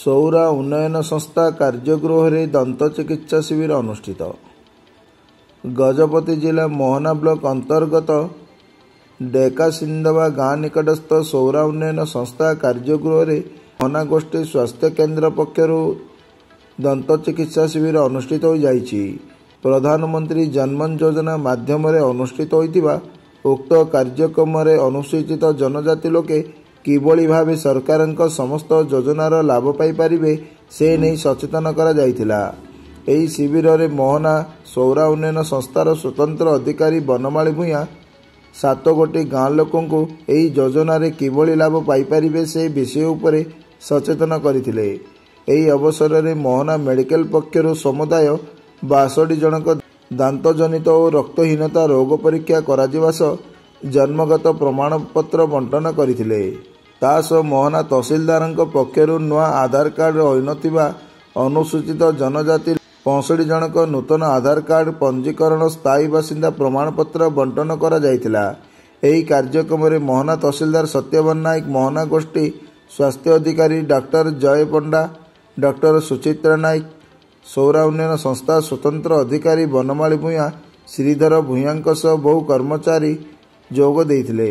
ସୌରା ଉନ୍ନୟନ ସଂସ୍ଥା କାର୍ଯ୍ୟଗୃହରେ ଦନ୍ତ ଚିକିତ୍ସା ଶିବିର ଅନୁଷ୍ଠିତ। ଗଜପତି ଜିଲ୍ଲା ମୋହନା ବ୍ଲକ ଅନ୍ତର୍ଗତ ଡେକାସିନ୍ଦବା ଗାଁ ନିକଟସ୍ଥ ସୌରା ଉନ୍ନୟନ ସଂସ୍ଥା କାର୍ଯ୍ୟଗୃହରେ ମୋହନା ଗୋଷ୍ଠୀ ସ୍ୱାସ୍ଥ୍ୟ କେନ୍ଦ୍ର ପକ୍ଷରୁ ଦନ୍ତ ଚିକିତ୍ସା ଶିବିର ଅନୁଷ୍ଠିତ ହୋଇଯାଇଛି। ପ୍ରଧାନମନ୍ତ୍ରୀ ଜନମନ ଯୋଜନା ମାଧ୍ୟମରେ ଅନୁଷ୍ଠିତ ହୋଇଥିବା ଉକ୍ତ କାର୍ଯ୍ୟକ୍ରମରେ ଅନୁସୂଚିତ ଜନଜାତି ଲୋକେ କିଭଳି ଭାବେ ସରକାରଙ୍କ ସମସ୍ତ ଯୋଜନାର ଲାଭ ପାଇପାରିବେ ସେ ନେଇ ସଚେତନ କରାଯାଇଥିଲା। ଏହି ଶିବିରରେ ମୋହନା ସୌରା ଉନ୍ନୟନ ସଂସ୍ଥାର ସ୍ୱତନ୍ତ୍ର ଅଧିକାରୀ ବନମାଳୀ ଭୂୟାଁ 7 ଗୋଟି ଗାଁ ଲୋକଙ୍କୁ ଏହି ଯୋଜନାରେ କିଭଳି ଲାଭ ପାଇପାରିବେ ସେ ବିଷୟ ଉପରେ ସଚେତନ କରିଥିଲେ। ଏହି ଅବସରରେ ମୋହନା ମେଡିକାଲ ପକ୍ଷରୁ ସମୁଦାୟ 62 ଜଣଙ୍କ ଦାନ୍ତଜନିତ ଓ ରକ୍ତହୀନତା ରୋଗ ପରୀକ୍ଷା କରାଯିବା ସହ ଜନ୍ମଗତ ପ୍ରମାଣପତ୍ର ବଣ୍ଟନ କରିଥିଲେ। ତା ସହ ମୋହନା ତହସିଲଦାରଙ୍କ ପକ୍ଷରୁ ନୂଆ ଆଧାର କାର୍ଡ ହୋଇନଥିବା ଅନୁସୂଚିତ ଜନଜାତି 65 ଜଣଙ୍କ ନୂତନ ଆଧାର କାର୍ଡ ପଞ୍ଜୀକରଣ ସ୍ଥାୟୀ ବାସିନ୍ଦା ପ୍ରମାଣପତ୍ର ବଣ୍ଟନ କରାଯାଇଥିଲା। ଏହି କାର୍ଯ୍ୟକ୍ରମରେ ମୋହନା ତହସିଲଦାର ସତ୍ୟବାନ ନାୟକ, ମୋହନା ଗୋଷ୍ଠୀ ସ୍ୱାସ୍ଥ୍ୟ ଅଧିକାରୀ ଡାକ୍ତର ଜୟ ପଣ୍ଡା, ଡାକ୍ତର ସୁଚିତ୍ରା ନାୟକ, ସୌରା ଉନ୍ନୟନ ସଂସ୍ଥା ସ୍ୱତନ୍ତ୍ର ଅଧିକାରୀ ବନମାଳୀ ଭୂୟାଁ, ଶ୍ରୀଧର ଭୂୟାଁଙ୍କ ସହ ବହୁ କର୍ମଚାରୀ ଯୋଗ ଦେଇଥିଲେ।